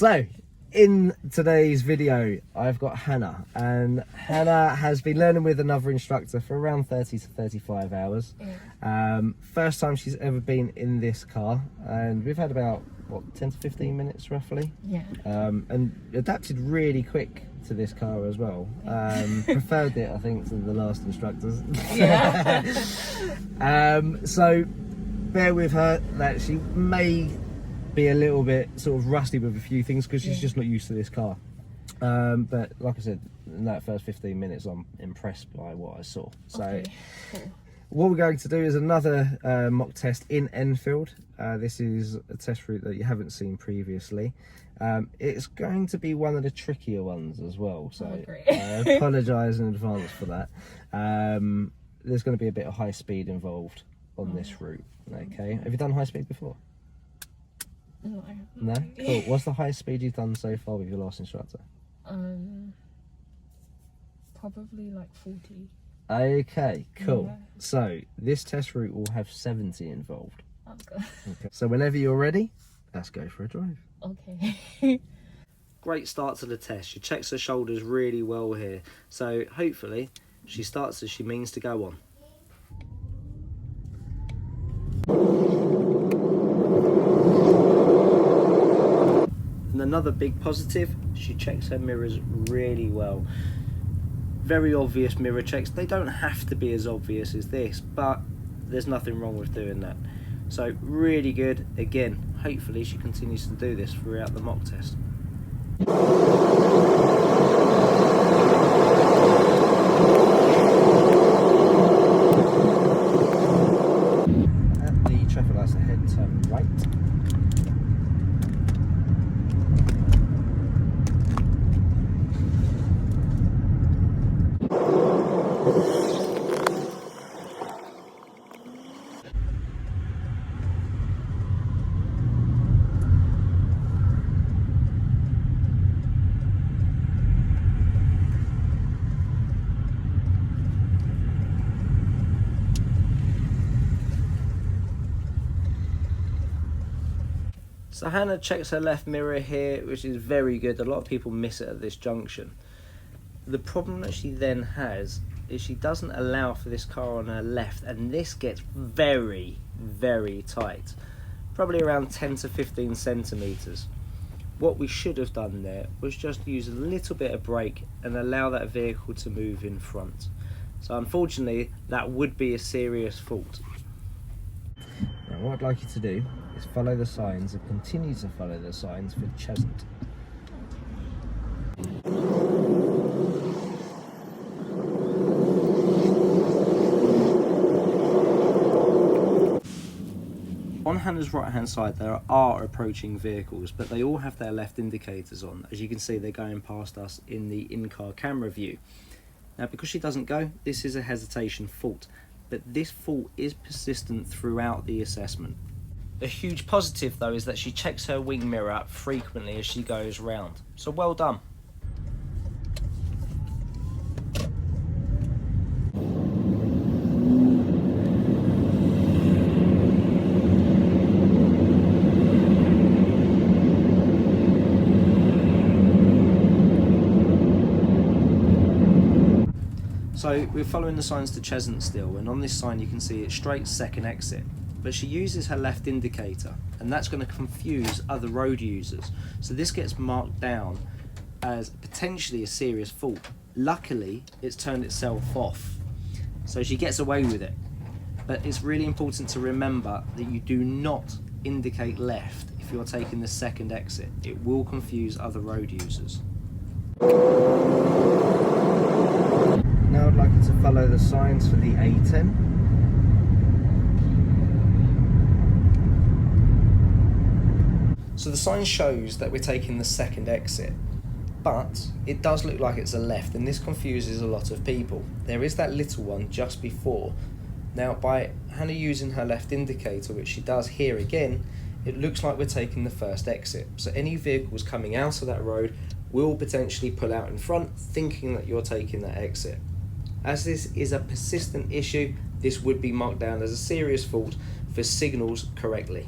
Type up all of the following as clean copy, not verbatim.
So, in today's video, I've got Hannah, and Hannah has been learning with another instructor for around 30 to 35 hours. First time she's ever been in this car, and we've had about, what, 10 to 15 minutes roughly? Yeah. And adapted really quick to this car as well. Preferred it, I think, to the last instructors. Yeah. So, bear with her that she may be a little bit sort of rusty with a few things because she's just not used to this car. But like I said, in that first 15 minutes, I'm impressed by what I saw. So Okay, cool. What we're going to do is another mock test in Enfield. This is a test route that you haven't seen previously. It's going to be one of the trickier ones as well, so I apologise in advance for that. There's going to be a bit of high speed involved on this route. Okay, have you done high speed before? No. No? Cool. What's the highest speed you've done so far with your last instructor? Probably like 40. Okay, cool. Yeah. So this test route will have 70 involved. Okay. Okay. So whenever you're ready, let's go for a drive. Okay. Great start to the test. She checks her shoulders really well here. So hopefully she starts as she means to go on. And another big positive, she checks her mirrors really well. Very obvious mirror checks. They don't have to be as obvious as this, but there's nothing wrong with doing that. So really good. Again, hopefully she continues to do this throughout the mock test. At the traffic lights ahead, turn right. So Hannah checks her left mirror here, which is very good. A lot of people miss it at this junction. The problem that she then has is she doesn't allow for this car on her left, and this gets very, very tight. Probably around 10 to 15 centimetres. What we should have done there was just use a little bit of brake and allow that vehicle to move in front. So unfortunately, that would be a serious fault. Now what I'd like you to do is follow the signs and continue to follow the signs for Cheshunt. On Hannah's right hand side there are approaching vehicles, but they all have their left indicators on. As you can see, they're going past us in the in-car camera view. Now because she doesn't go, this is a hesitation fault, but this fault is persistent throughout the assessment. A huge positive though is that she checks her wing mirror up frequently as she goes round, so well done. So we're following the signs to Cheshunt still, and on this sign you can see it's straight second exit. But she uses her left indicator, and that's going to confuse other road users. So this gets marked down as potentially a serious fault. Luckily, it's turned itself off, so she gets away with it. But it's really important to remember that you do not indicate left if you're taking the second exit. It will confuse other road users. Now I'd like you to follow the signs for the A10. So the sign shows that we're taking the second exit, but it does look like it's a left, and this confuses a lot of people. There is that little one just before. Now by Hannah using her left indicator, which she does here again, it looks like we're taking the first exit. So any vehicles coming out of that road will potentially pull out in front, thinking that you're taking that exit. As this is a persistent issue, this would be marked down as a serious fault for signals correctly.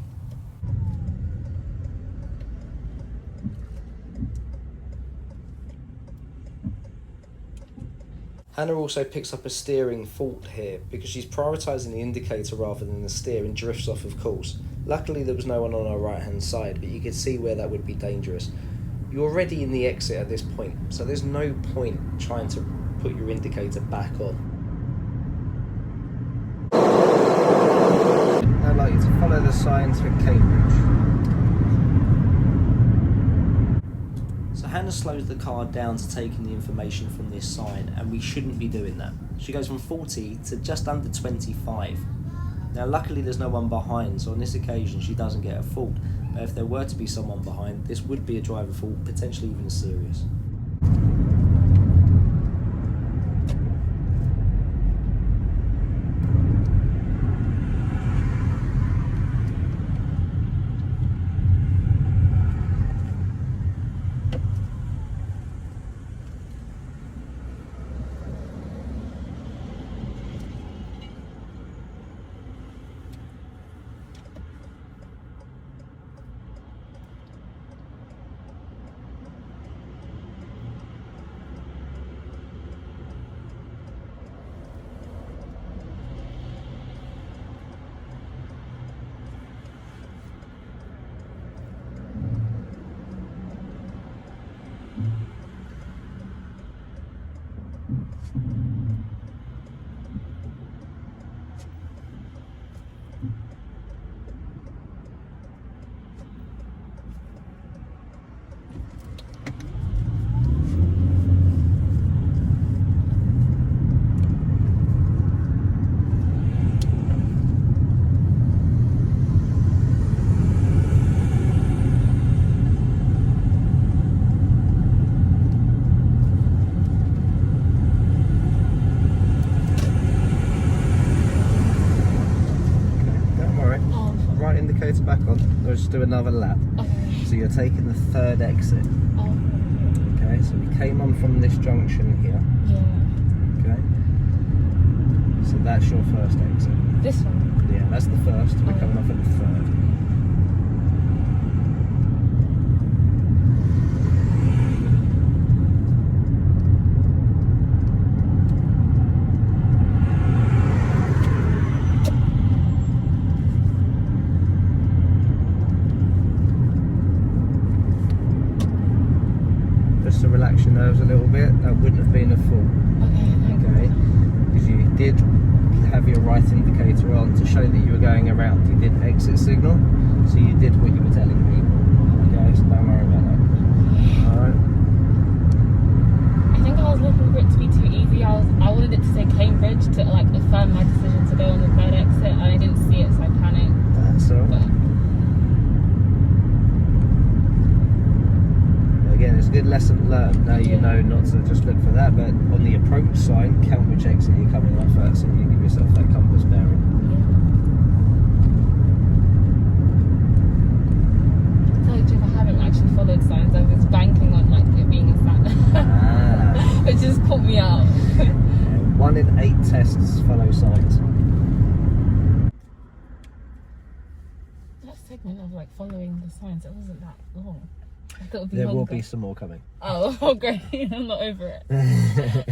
Hannah also picks up a steering fault here because she's prioritising the indicator rather than the steer and drifts off of course. Luckily there was no one on her right hand side, but you could see where that would be dangerous. You're already in the exit at this point, so there's no point trying to put your indicator back on. I'd like you to follow the signs for Cambridge. So Hannah slows the car down to take in the information from this sign, and we shouldn't be doing that. She goes from 40 to just under 25. Now luckily there's no one behind, so on this occasion she doesn't get a fault. But if there were to be someone behind, this would be a driver fault, potentially even serious. Indicator back on. Let's do another lap. Okay. So you're taking the third exit. Oh. Okay, so we came on from this junction here. Yeah. Okay. So that's your first exit. This one? Yeah, that's the first. We're coming off at the third. To relax your nerves a little bit, that wouldn't have been a fault. Okay, because you did have your right indicator on to show that you were going around. You did exit signal, so you did what you were telling people. Okay, so don't worry about that. Alright. I think I was looking for it to be too easy. I wanted it to say Cambridge to like affirm my decision to go on the third exit, and I didn't see it, so I panicked. That's alright. Again, it's a good lesson learned. Now you know not to just look for that, but on the approach sign, count which exit you're coming off at, so you give yourself that compass bearing. I told you, I haven't actually followed signs. I was banking on like it being a sat. It just caught me out. 1 in 8 tests follow signs. That segment of like following the signs, it wasn't that long. I thought it would be There longer. will be some more coming. Oh, great. I'm not over it.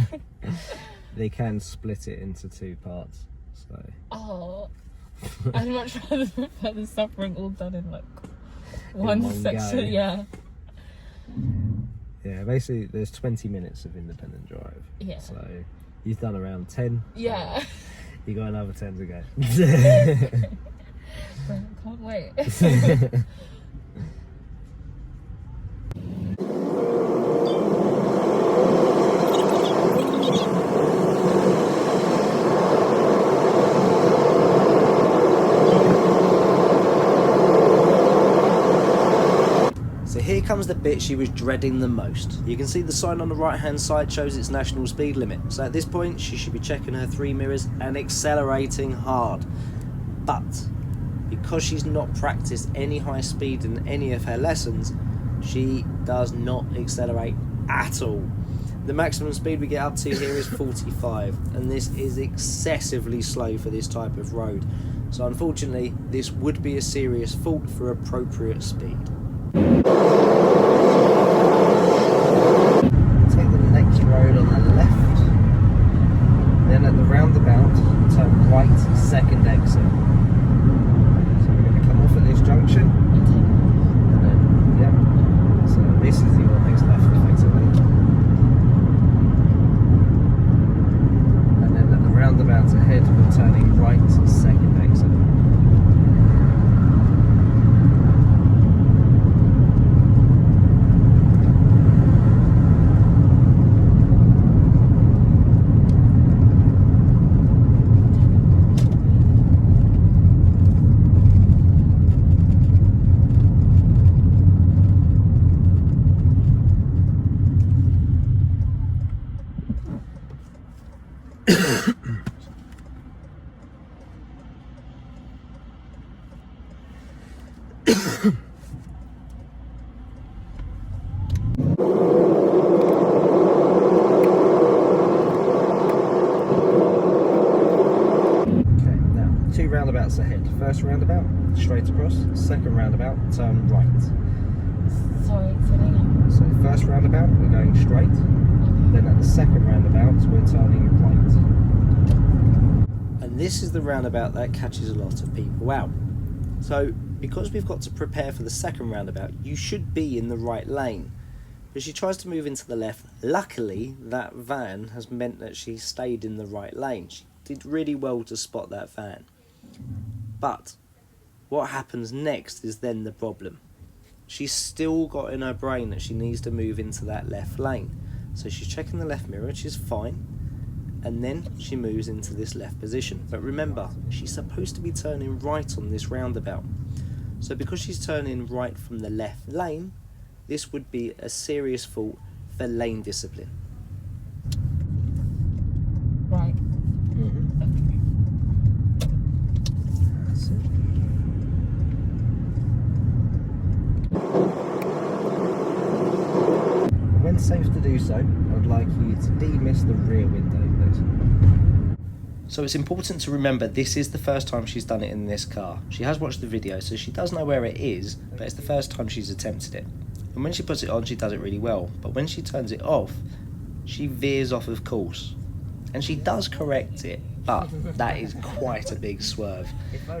They can split it into 2 parts. So. Oh, I'd much rather prefer the suffering all done in like one section. Go. Yeah. Yeah, basically there's 20 minutes of independent drive. Yeah. So you've done around 10. Yeah. You got another 10 to go. Can't wait. So here comes the bit she was dreading the most. You can see the sign on the right hand side shows its national speed limit. So at this point she should be checking her 3 mirrors and accelerating hard. But because she's not practiced any high speed in any of her lessons, she does not accelerate at all. The maximum speed we get up to here is 45, and this is excessively slow for this type of road. So unfortunately, this would be a serious fault for appropriate speed. Take the next road on the left. roundabouts ahead, we're turning right to second exit. Two roundabouts ahead. First roundabout, straight across. Second roundabout, turn right. Sorry, say that again. So first roundabout, we're going straight. Then at the second roundabout, we're turning right. And this is the roundabout that catches a lot of people out. So because we've got to prepare for the second roundabout, you should be in the right lane. But she tries to move into the left. Luckily, that van has meant that she stayed in the right lane. She did really well to spot that van. But what happens next is then the problem. She's still got in her brain that she needs to move into that left lane. So she's checking the left mirror, which is fine. And then she moves into this left position. But remember, she's supposed to be turning right on this roundabout. So because she's turning right from the left lane, this would be a serious fault for lane discipline. Right. That's it. When safe to do so, I'd like you to demist the rear window, please. So it's important to remember this is the first time she's done it in this car. She has watched the video, so she does know where it is, but it's the first time she's attempted it. And when she puts it on, she does it really well. But when she turns it off, she veers off of course. And she does correct it, but that is quite a big swerve.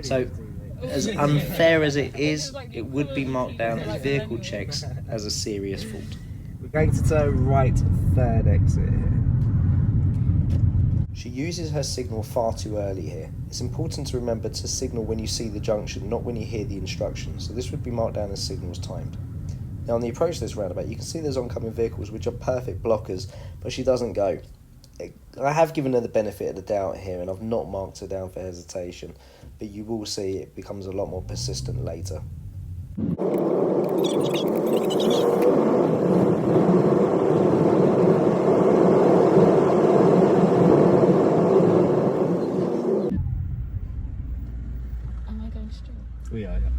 So, as unfair as it is, it would be marked down as vehicle checks as a serious fault. We're going to turn right, third exit here. She uses her signal far too early here. It's important to remember to signal when you see the junction, not when you hear the instructions. So this would be marked down as signals timed. Now on the approach to this roundabout, you can see there's oncoming vehicles which are perfect blockers, but she doesn't go. I have given her the benefit of the doubt here, and I've not marked her down for hesitation, but you will see it becomes a lot more persistent later. Am I going straight? We are, yeah.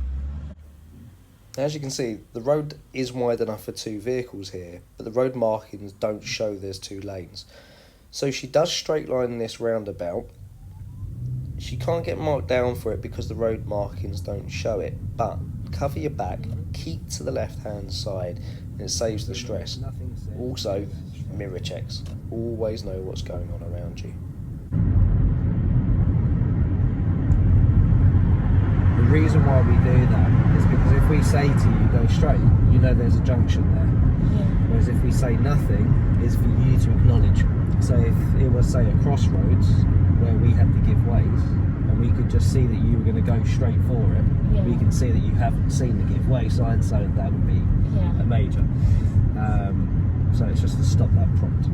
As you can see, the road is wide enough for two vehicles here, but the road markings don't show there's two lanes. So she does straight line this roundabout. She can't get marked down for it because the road markings don't show it, but cover your back, keep to the left-hand side, and it saves the stress. Also, mirror checks. Always know what's going on around you. The reason why we do that is because if we say to you, go straight, you know there's a junction there. Yeah. Whereas if we say nothing, it's for you to acknowledge. So if it was, say, a crossroads where we had to give ways, and we could just see that you were going to go straight for it, Yeah. we can see that you haven't seen the give way sign, so that would be a major. So it's just to stop that prompt.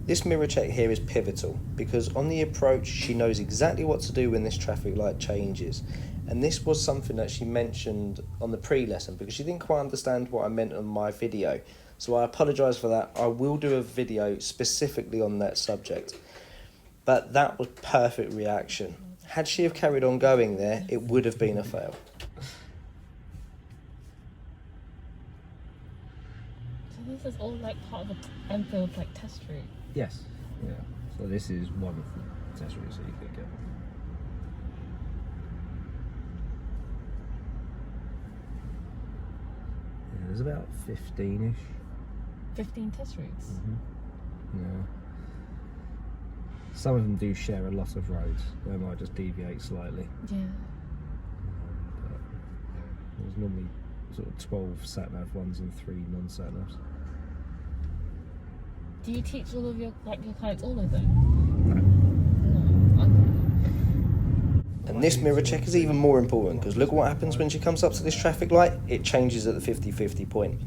This mirror check here is pivotal because on the approach she knows exactly what to do when this traffic light changes, and this was something that she mentioned on the pre-lesson because she didn't quite understand what I meant on my video, so I apologise for that. I will do a video specifically on that subject, but that was perfect reaction. Had she have carried on going there, it would have been a fail. So this is all like part of the Enfield like test route. Yes, yeah. So this is one of the test routes that you could get. Yeah, there's about 15-ish. 15 test routes? Yeah. Some of them do share a lot of roads. They might just deviate slightly. Yeah. But there's normally sort of 12 sat-nav ones and 3 non-sat-navs. Do you teach all of your clients all of them? No. Okay. And this mirror check is even more important because look what happens when she comes up to this traffic light. It changes at the 50-50 point.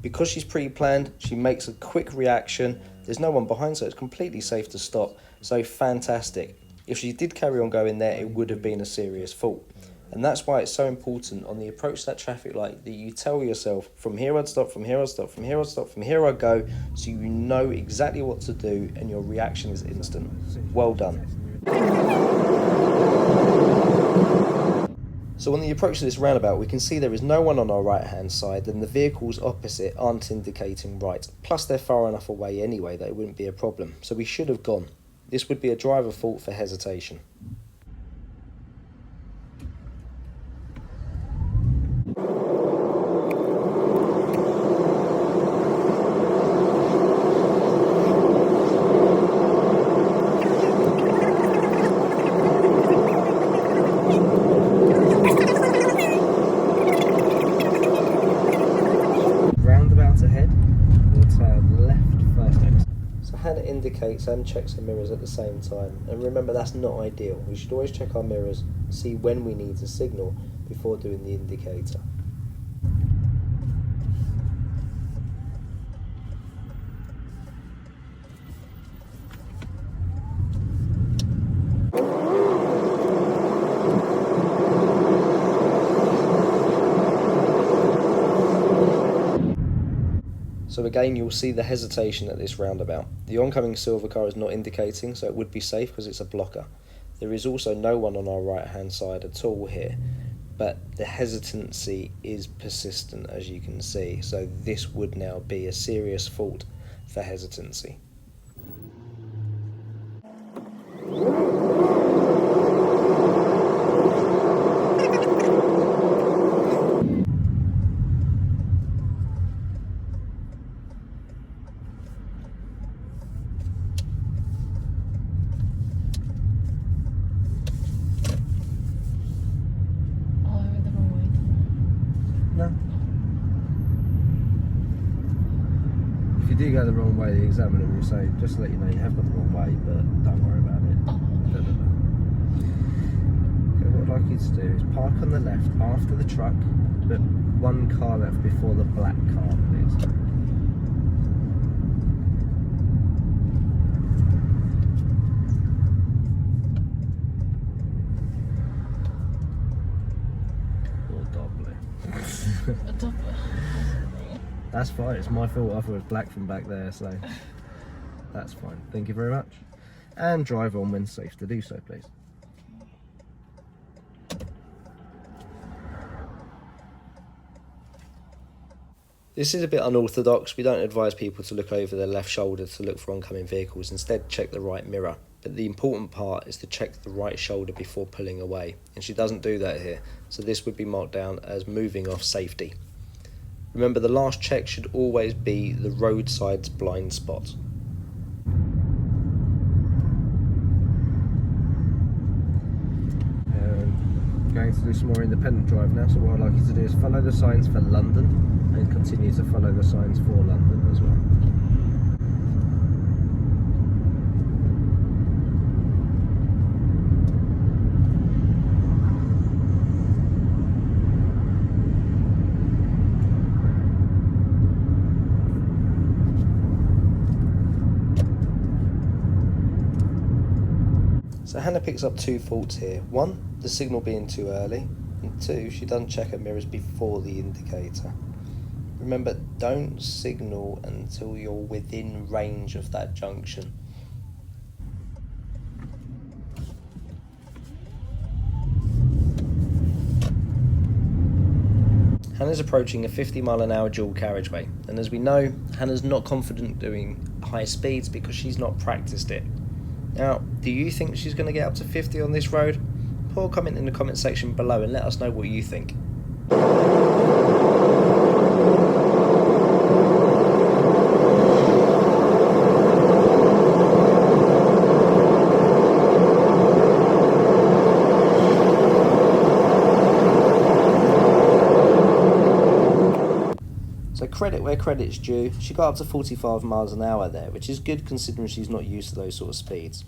Because she's pre-planned, she makes a quick reaction. There's no one behind, so it's completely safe to stop. So fantastic. If she did carry on going there, it would have been a serious fault. And that's why it's so important on the approach to that traffic light that you tell yourself, from here I'd stop, from here I'd stop, from here I'd stop, from here I'd go, so you know exactly what to do and your reaction is instant. Well done. So on the approach to this roundabout, we can see there is no one on our right hand side and the vehicles opposite aren't indicating right. Plus they're far enough away anyway that it wouldn't be a problem. So we should have gone. This would be a driver fault for hesitation. Roundabouts ahead, we'll turn left first. So Hannah indicates and checks her mirrors at the same time. And remember, that's not ideal. We should always check our mirrors, see when we need to signal before doing the indicator. So again, you'll see the hesitation at this roundabout. The oncoming silver car is not indicating, so it would be safe because it's a blocker. There is also no one on our right hand side at all here, but the hesitancy is persistent, as you can see. So this would now be a serious fault for hesitancy. No. If you do go the wrong way, the examiner will say, just to let you know, you have gone the wrong way, but don't worry about it. Okay, what I'd like you to do is park on the left after the truck, but one car left before the black car, please. That's fine, it's my fault. I thought it was black from back there, so that's fine. Thank you very much. And drive on when safe to do so, please. This is a bit unorthodox. We don't advise people to look over their left shoulder to look for oncoming vehicles. Instead, check the right mirror. But the important part is to check the right shoulder before pulling away. And she doesn't do that here. So this would be marked down as moving off safety. Remember, the last check should always be the roadside's blind spot. Going to do some more independent drive now, so what I'd like you to do is follow the signs for London and continue to follow the signs for London as well. So Hannah picks up two faults here. One, the signal being too early, and two, she doesn't check her mirrors before the indicator. Remember, don't signal until you're within range of that junction. Hannah's approaching a 50-mile-an-hour dual carriageway, and as we know, Hannah's not confident doing high speeds because she's not practiced it. Now, do you think she's going to get up to 50 on this road? Put a comment in the comment section below and let us know what you think. So credit where credit's due, she got up to 45 miles an hour there, which is good considering she's not used to those sort of speeds.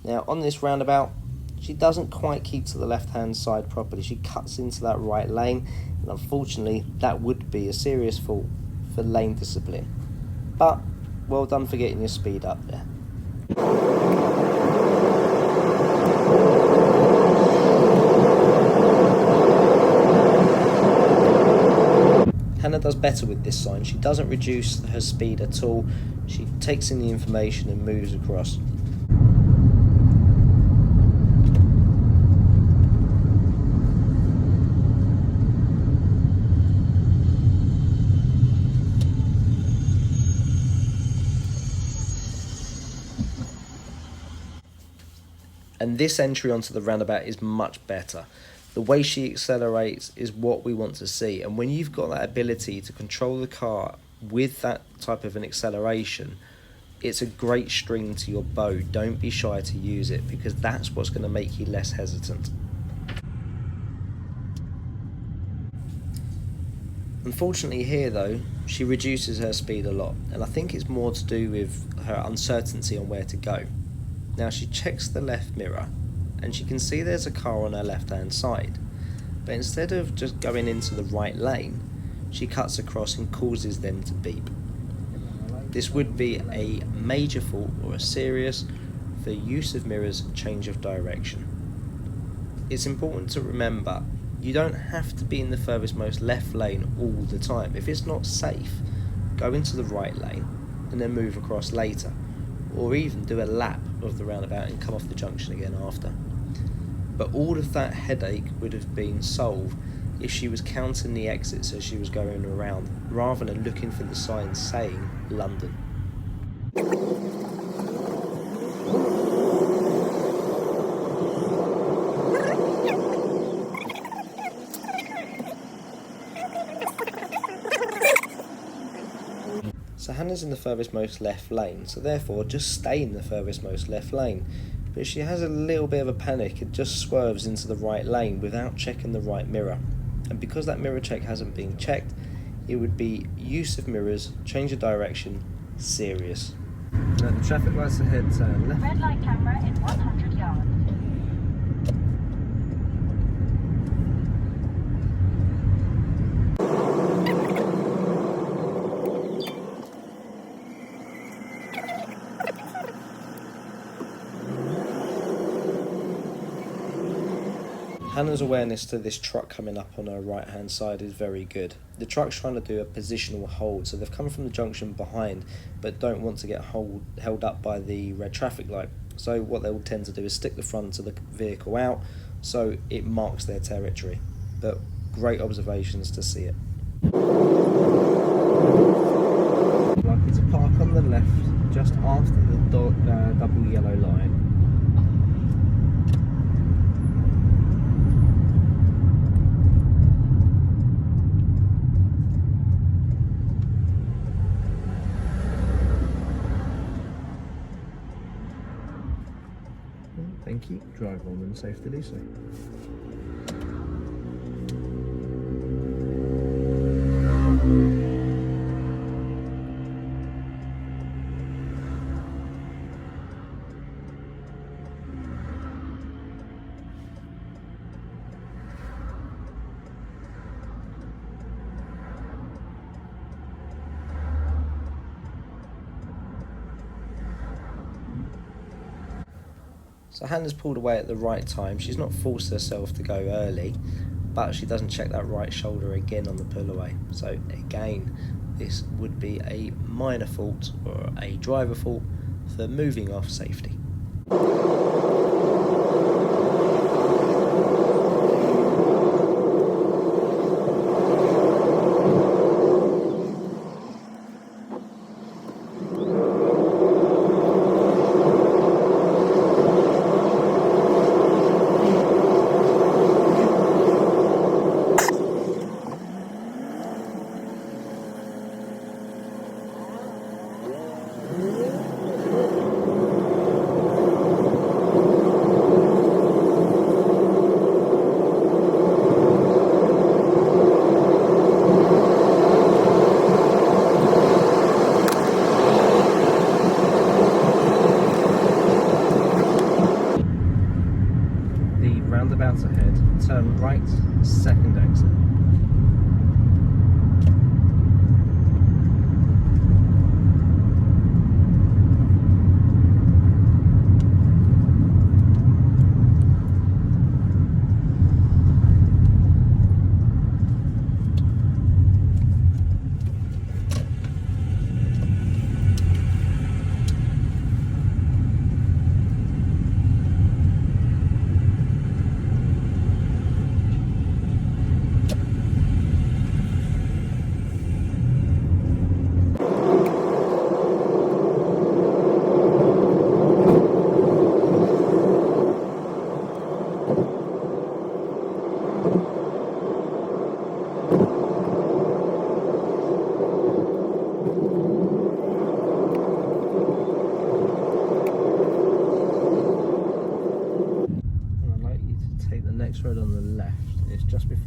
Now on this roundabout, she doesn't quite keep to the left-hand side properly. She cuts into that right lane, and unfortunately that would be a serious fault for lane discipline. But well done for getting your speed up there. Hannah does better with this sign. She doesn't reduce her speed at all. She takes in the information and moves across. And this entry onto the roundabout is much better. The way she accelerates is what we want to see. And when you've got that ability to control the car with that type of an acceleration, it's a great string to your bow. Don't be shy to use it, because that's what's going to make you less hesitant. Unfortunately here though, she reduces her speed a lot, and I think it's more to do with her uncertainty on where to go. Now she checks the left mirror and she can see there's a car on her left hand side, but instead of just going into the right lane, she cuts across and causes them to beep. This would be a major fault or a serious for use of mirrors, change of direction. It's important to remember you don't have to be in the furthest most left lane all the time. If it's not safe, go into the right lane and then move across later, or even do a lap of the roundabout and come off the junction again after. But all of that headache would have been solved if she was counting the exits as she was going around, rather than looking for the sign saying London. So Hannah's in the furthest most left lane, so therefore just stay in the furthest most left lane. But she has a little bit of a panic and just swerves into the right lane without checking the right mirror. And because that mirror check hasn't been checked, it would be use of mirrors, change of direction, serious. Now the traffic lights ahead turn left. Red light camera in 100 yards. Hannah's awareness to this truck coming up on her right hand side is very good. The truck's trying to do a positional hold, so they've come from the junction behind but don't want to get held up by the red traffic light. So what they will tend to do is stick the front of the vehicle out so it marks their territory. But great observations to see it. Likely to park on the left just after the double yellow line. Thank you. Drive on and safe to do so. So Hannah's pulled away at the right time. She's not forced herself to go early, but she doesn't check that right shoulder again on the pull away. So again, this would be a minor fault or a driver fault for moving off safety.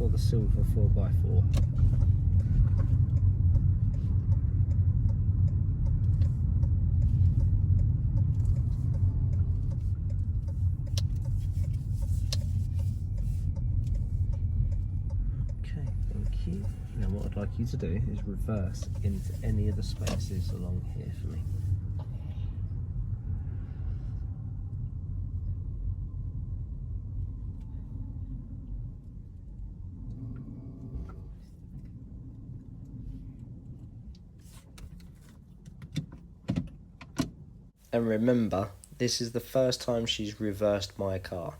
for the silver 4x4. Okay, thank you. Now what I'd like you to do is reverse into any of the spaces along here for me. And remember, this is the first time she's reversed my car.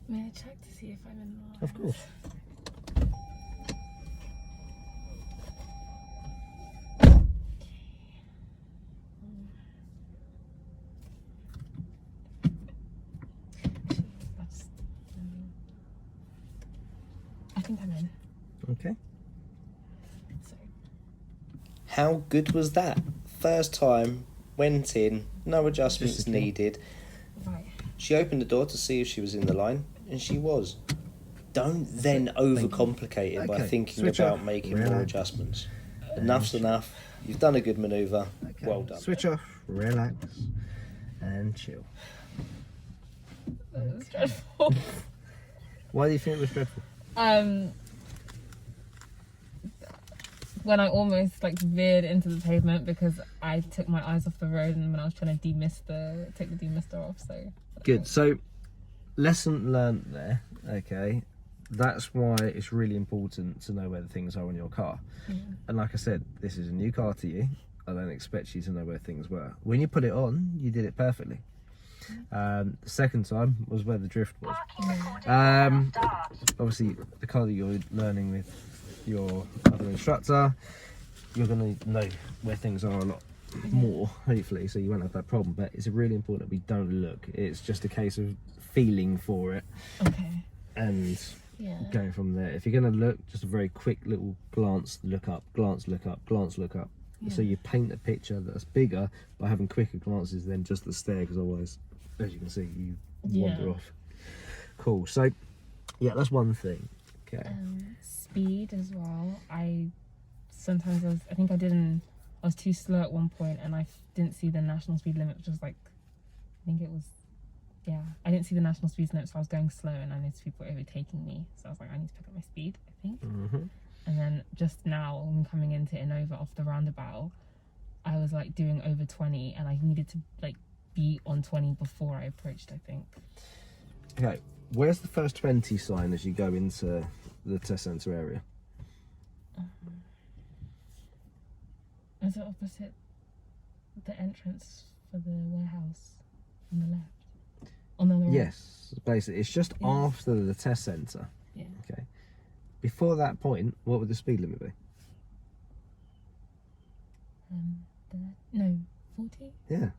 May I check to see if I'm in the line? Of course. I think I'm in. Okay. So, How good was that? First time, went in, no adjustments needed. right. She opened the door to see if she was in the line, and she was. Don't then overcomplicate it by Okay, thinking switch about off, making more relax. adjustments. Enough's enough. You've done a good manoeuvre. Okay. Well done. Switch off, relax, and chill. That was dreadful. Why do you think it was dreadful? When I almost like veered into the pavement because I took my eyes off the road and when I was trying to take the demister off. So Good. So, lesson learnt there. Okay, that's why it's really important to know where the things are on your car. And like I said, this is a new car to you. I don't expect you to know where things were. When you put it on, you did it perfectly. The second time was where the drift was. Obviously, the car that you're learning with your other instructor, you're going to know where things are a lot more, hopefully, so you won't have that problem. But it's really important that we don't look. It's just a case of feeling for it okay. and Yeah. going from there. If you're going to look, just a very quick little glance, look up, glance, look up, glance, look up. So you paint a picture that's bigger by having quicker glances than just the stare, because otherwise, as you can see, you wander off. Cool. So, yeah, that's one thing. Okay. Speed as well. I think I was too slow at one point and I didn't see the national speed limit, which was like, I didn't see the national speed limit, so I was going slow and I noticed people overtaking me. So I was like, I need to pick up my speed, I think. And then just now, when coming into Innova off the roundabout, I was like doing over 20 and I needed to like be on 20 before I approached, I think. Okay, where's the first 20 sign as you go into the test centre area? Is it opposite the entrance for the warehouse on the left? On the right? Yes, basically, it's just after the test centre. Yeah. Okay. Before that point, what would the speed limit be? No, 40? Yeah,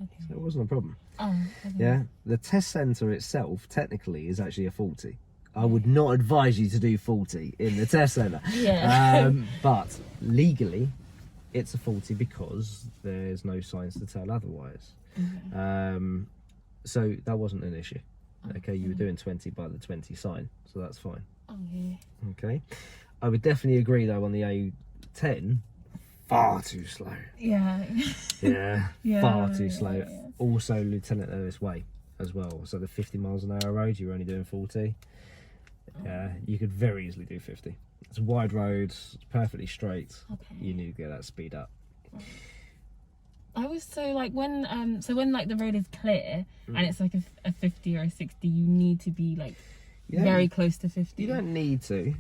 Okay. so it wasn't a problem. Oh, okay. Yeah, the test centre itself technically is actually a 40. I would not advise you to do 40 in the test centre. Yeah. But legally, it's a 40 because there's no signs to tell otherwise. So that wasn't an issue. Okay, you were doing 20 by the 20 sign, so that's fine. Okay. Okay, I would definitely agree though on the A10, far too slow. Yeah. Yeah, far too slow. Yeah. Also, Lieutenant Lewis Way as well. So the 50 miles an hour road, you were only doing 40. Yeah, you could very easily do 50. It's a wide road, it's perfectly straight. Okay. You need to get that speed up. I was so like when like the road is clear and it's like a 50 or a 60, you need to be like very close to 50. You don't need to.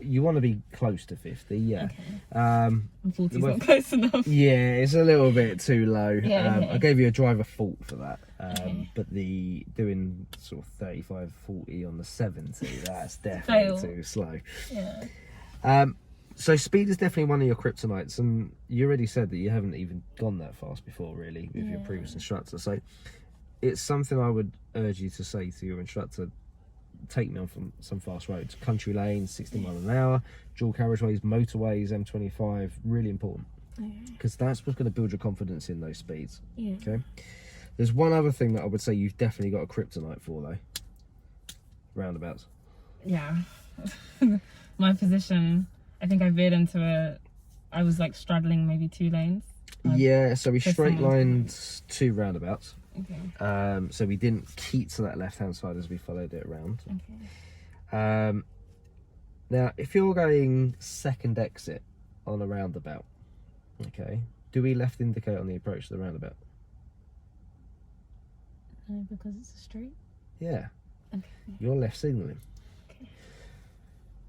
You want to be close to 50, yeah. Okay. And 40's not close enough. Yeah, it's a little bit too low. Yeah, I gave you a driver fault for that. Okay. But the doing sort of 35, 40 on the 70, that's definitely too slow. Yeah. So speed is definitely one of your kryptonites, and you already said that you haven't even gone that fast before, really, with your previous instructor. So it's something I would urge you to say to your instructor: take me on some fast roads, country lanes, 60 mile an hour, dual carriageways, motorways, M25, really important, because that's what's going to build your confidence in those speeds. Yeah. Okay. There's one other thing that I would say you've definitely got a kryptonite for, though. Roundabouts. Yeah. My position, I think I veered into I was like straddling maybe 2 lanes. Yeah, so we for straight someone. lined 2 roundabouts. Okay. So we didn't keep to that left hand side as we followed it around. Okay. Now, if you're going second exit on a roundabout, okay, do we left indicate on the approach to the roundabout? No, because it's a street. Yeah. Okay. You're left signalling. Okay.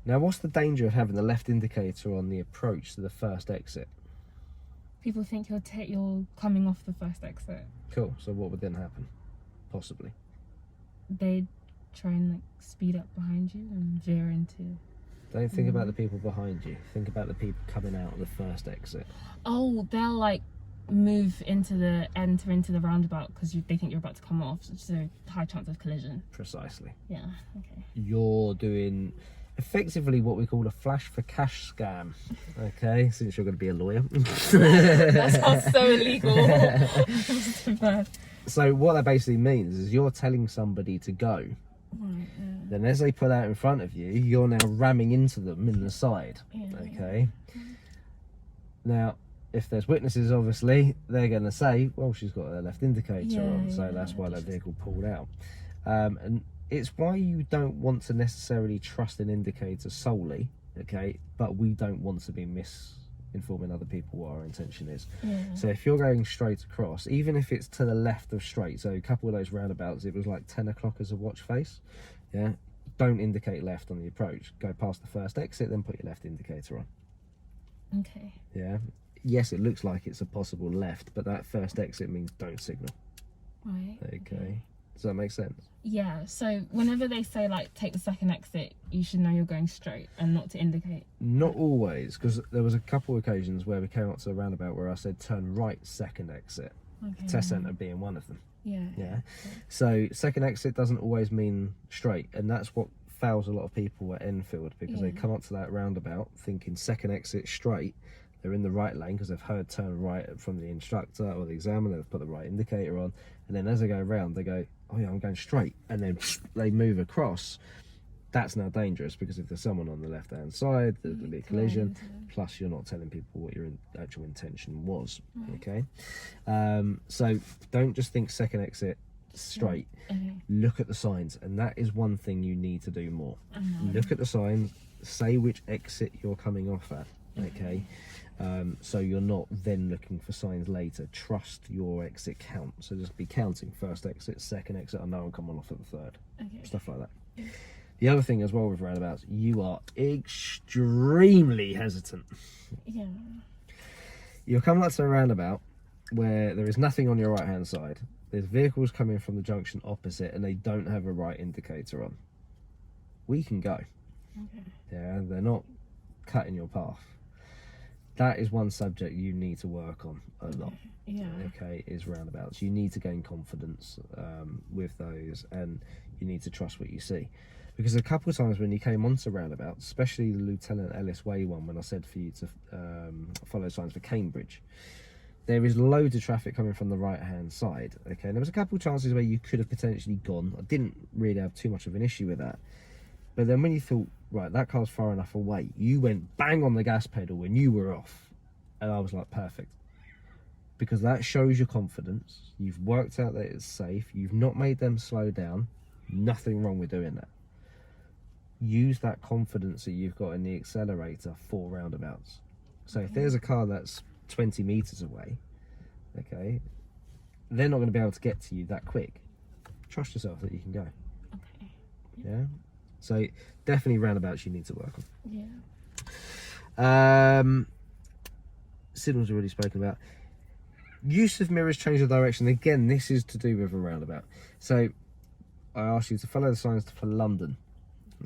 Now, what's the danger of having the left indicator on the approach to the first exit? People think you're coming off the first exit. Cool. So what would then happen? Possibly. They try and like speed up behind you and veer into. Don't think about the people behind you. Think about the people coming out of the first exit. Oh, they'll like enter into the roundabout because they think you're about to come off. So there's a high chance of collision. Precisely. Yeah. Okay. You're doing effectively what we call a flash for cash scam. Okay, since you're going to be a lawyer. That sounds so illegal. That's too bad. So what that basically means is you're telling somebody to go. Right, yeah. Then as they pull out in front of you, you're now ramming into them in the side. Yeah, Okay. Now, if there's witnesses, obviously, they're going to say, well, she's got her left indicator on, so that's why that vehicle pulled out. And it's why you don't want to necessarily trust an indicator solely, okay? But we don't want to be misinforming other people what our intention is. Yeah. So if you're going straight across, even if it's to the left of straight, so a couple of those roundabouts, it was like 10 o'clock as a watch face, yeah? Don't indicate left on the approach. Go past the first exit, then put your left indicator on. Okay. Yeah. Yes, it looks like it's a possible left, but that first exit means don't signal. Right. Okay. Does that make sense? Yeah. So whenever they say like take the second exit, you should know you're going straight and not to indicate. Not always, because there was a couple of occasions where we came up to the roundabout where I said turn right, second exit. Okay. Test centre being one of them. Yeah. Yeah. So second exit doesn't always mean straight, and that's what fails a lot of people at Enfield, because they come up to that roundabout thinking second exit straight. They're in the right lane because they've heard turn right from the instructor or the examiner. They've put the right indicator on, and then as they go around, they go, "Oh yeah, I'm going straight," and then they move across. That's now dangerous, because if there's someone on the left-hand side, there'll be a collision. Plus, you're not telling people what your actual intention was. Okay, so don't just think second exit straight. Okay. Look at the signs, and that is one thing you need to do more. Look at the signs. Say which exit you're coming off at. Okay. So you're not then looking for signs later. Trust your exit count. So just be counting first exit, second exit. I know I'm coming off at the third. Okay. Stuff like that. The other thing as well with roundabouts, you are extremely hesitant. Yeah. You're coming up to a roundabout where there is nothing on your right hand side. There's vehicles coming from the junction opposite, and they don't have a right indicator on. We can go. Okay. Yeah, they're not cutting your path. That is one subject you need to work on a lot. Yeah. Okay, is roundabouts. You need to gain confidence with those, and you need to trust what you see. Because a couple of times when you came onto roundabouts, especially the Lieutenant Ellis Way one, when I said for you to follow signs for Cambridge, there is loads of traffic coming from the right hand side. Okay, and there was a couple of chances where you could have potentially gone. I didn't really have too much of an issue with that. But then when you thought, right, that car's far enough away, you went bang on the gas pedal and you were off. And I was like, perfect. Because that shows your confidence. You've worked out that it's safe. You've not made them slow down. Nothing wrong with doing that. use that confidence that you've got in the accelerator for roundabouts. So if there's a car that's 20 meters away, okay, they're not going to be able to get to you that quick. Trust yourself that you can go. Okay. Yeah. So definitely roundabouts you need to work on. Yeah. Signals already spoken about. Use of mirrors change the direction. Again, this is to do with a roundabout. So I asked you to follow the signs for London.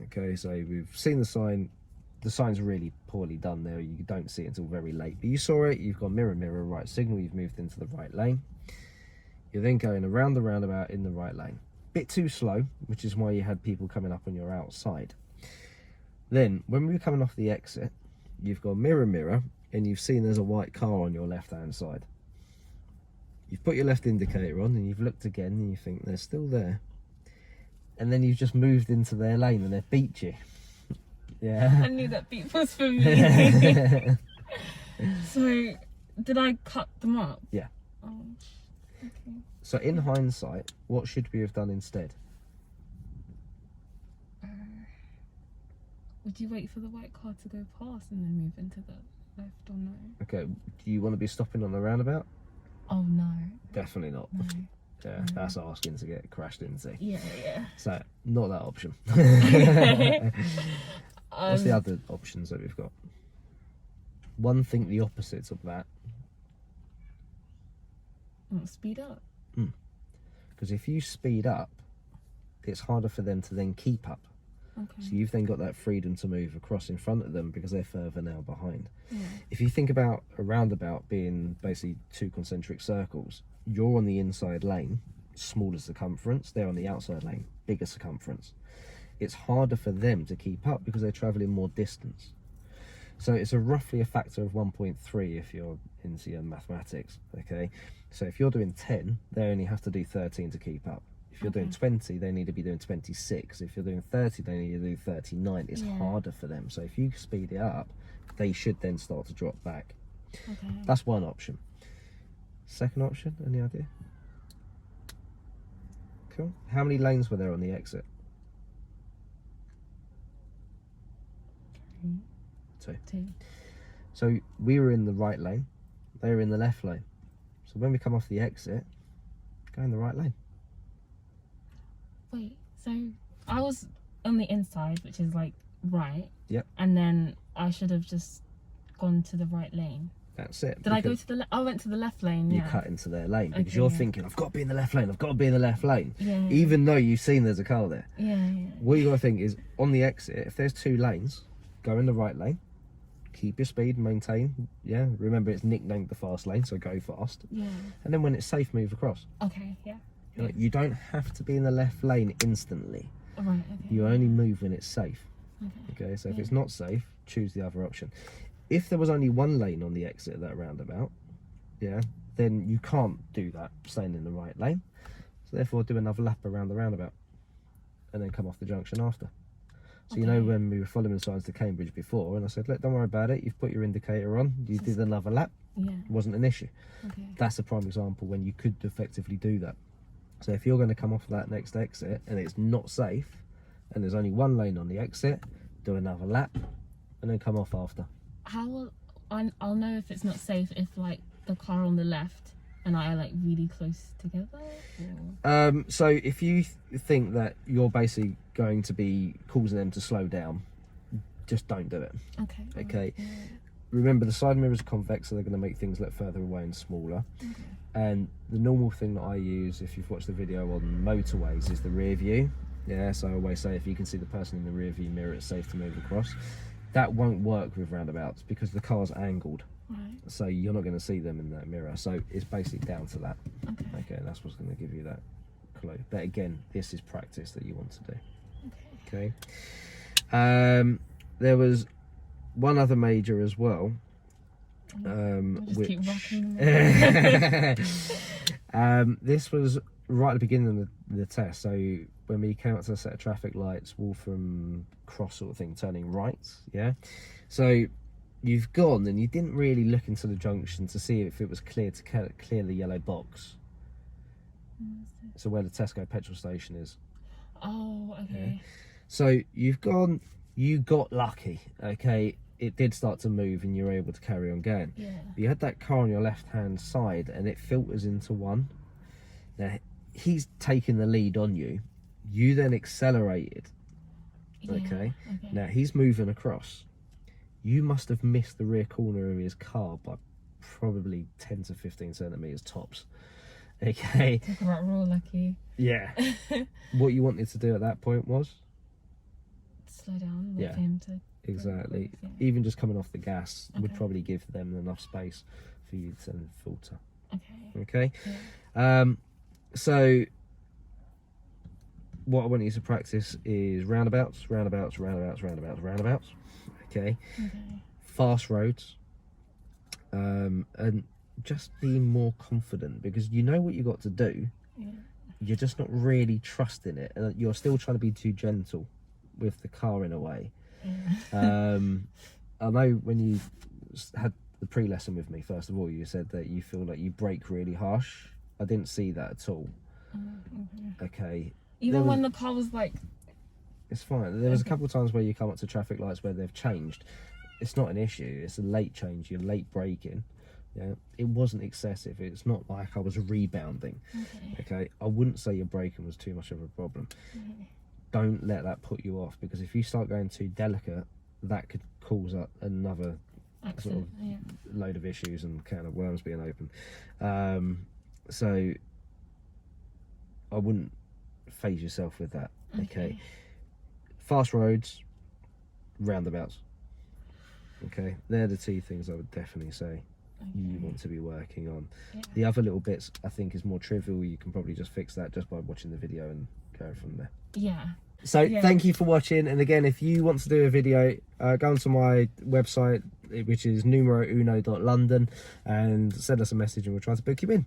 Okay, so we've seen the sign. The sign's really poorly done there. You don't see it until very late. But you saw it. You've got mirror, mirror, right signal. You've moved into the right lane. You're then going around the roundabout in the right lane. Bit too slow, which is why you had people coming up on your outside. Then, when we were coming off the exit, you've got mirror, mirror, and you've seen there's a white car on your left-hand side. You've put your left indicator on and you've looked again and you think they're still there. And then you've just moved into their lane and they've beat you. Yeah. I knew that beat was for me. So, did I cut them up? Yeah. Oh, okay. So in hindsight, what should we have done instead? Would you wait for the white car to go past and then move into the left or no? Okay, do you want to be stopping on the roundabout? Oh no. Definitely not. No. Yeah, that's asking to get crashed into. Yeah. So, not that option. What's the other options that we've got? One thing the opposites of that. Speed up. Because if you speed up, it's harder for them to then keep up. Okay. So you've then got that freedom to move across in front of them because they're further now behind. Yeah. If you think about a roundabout being basically two concentric circles, you're on the inside lane, smaller circumference, they're on the outside lane, bigger circumference. It's harder for them to keep up because they're travelling more distance. So it's roughly a factor of 1.3 if you're into your mathematics, okay? So if you're doing 10, they only have to do 13 to keep up. If you're doing 20, they need to be doing 26. If you're doing 30, they need to do 39. It's harder for them. So if you speed it up, they should then start to drop back. Okay. That's one option. Second option, any idea? Cool. How many lanes were there on the exit? 2. So we were in the right lane, they were in the left lane. So when we come off the exit, go in the right lane. Wait, so I was on the inside, which is like right. Yep. And then I should have just gone to the right lane. That's it. Did I go to the I went to the left lane, You yeah. cut into their lane because Okay, you're yeah. thinking, I've got to be in the left lane, I've got to be in the left lane. Yeah. Even though you've seen there's a car there. Yeah. What you got to think is, on the exit, if there's 2 lanes, go in the right lane, keep your speed, maintain, yeah. Remember, it's nicknamed the fast lane, so go fast. Yeah. And then when it's safe, move across. Okay, yeah. You don't have to be in the left lane instantly. Alright, okay. You only move when it's safe. Okay. Okay, so if it's not safe, choose the other option. If there was only 1 lane on the exit of that roundabout, yeah, then you can't do that staying in the right lane. So therefore, do another lap around the roundabout and then come off the junction after. So you know when we were following the signs to Cambridge before, and I said, look, don't worry about it. You've put your indicator on. You did another lap. Yeah. It wasn't an issue. Okay. That's a prime example when you could effectively do that. So if you're going to come off that next exit and it's not safe, and there's only 1 lane on the exit, do another lap, and then come off after. How will I'll know if it's not safe if like the car on the left and I are like really close together? Or? So if you think that you're basically going to be causing them to slow down, just don't do it. Okay. Okay. Yeah. Remember, the side mirrors are convex, so they're going to make things look further away and smaller. Okay. And the normal thing that I use, if you've watched the video on motorways, is the rear view. Yeah, so I always say if you can see the person in the rear view mirror, it's safe to move across. That won't work with roundabouts because the car's angled. Right. So you're not going to see them in that mirror. So it's basically down to that. Okay. Okay, that's what's going to give you that clue. But again, this is practice that you want to do. Okay. Okay. There was one other major as well. I'll just keep Which rocking them. this was right at the beginning of the test. So when we came up to a set of traffic lights, Waltham Cross sort of thing, turning right, yeah. So you've gone and you didn't really look into the junction to see if it was clear to clear the yellow box. So where the Tesco petrol station is. Oh, okay. So you got lucky, okay? It did start to move and you were able to carry on going. Yeah. But you had that car on your left-hand side and it filters into one. Now, he's taking the lead on you. You then accelerated, okay? Now, he's moving across. You must have missed the rear corner of his car by probably 10 to 15 centimetres tops, okay? Talk about raw lucky. Yeah. What you wanted to do at that point was? Slow down, wait Yeah. for him to... Exactly. Yeah. Even just coming off the gas would Okay. probably give them enough space for you to filter. Okay. Okay. Yeah. So what I want you to practice is roundabouts. Okay. Okay. Fast roads. And just be more confident because you know what you got to do. Yeah. You're just not really trusting it, and you're still trying to be too gentle with the car in a way. Yeah. I know when you had the pre-lesson with me, first of all, you said that you feel like you brake really harsh. I didn't see that at all. Okay. Even when the car was like... It's fine. There was a couple of times where you come up to traffic lights where they've changed. It's not an issue. It's a late change. You're late braking. Yeah. It wasn't excessive. It's not like I was rebounding. Okay. I wouldn't say your braking was too much of a problem. Don't let that put you off because if you start going too delicate, that could cause up another sort of load of issues and can of worms being open. So I wouldn't phase yourself with that. Okay. Fast roads, roundabouts. Okay, they're the two things I would definitely say you want to be working on. The other little bits I think is more trivial. You can probably just fix that just by watching the video and go from there. Yeah. So thank you for watching, and again, if you want to do a video, go onto my website, which is numerouno.london, and send us a message and we'll try to book you in.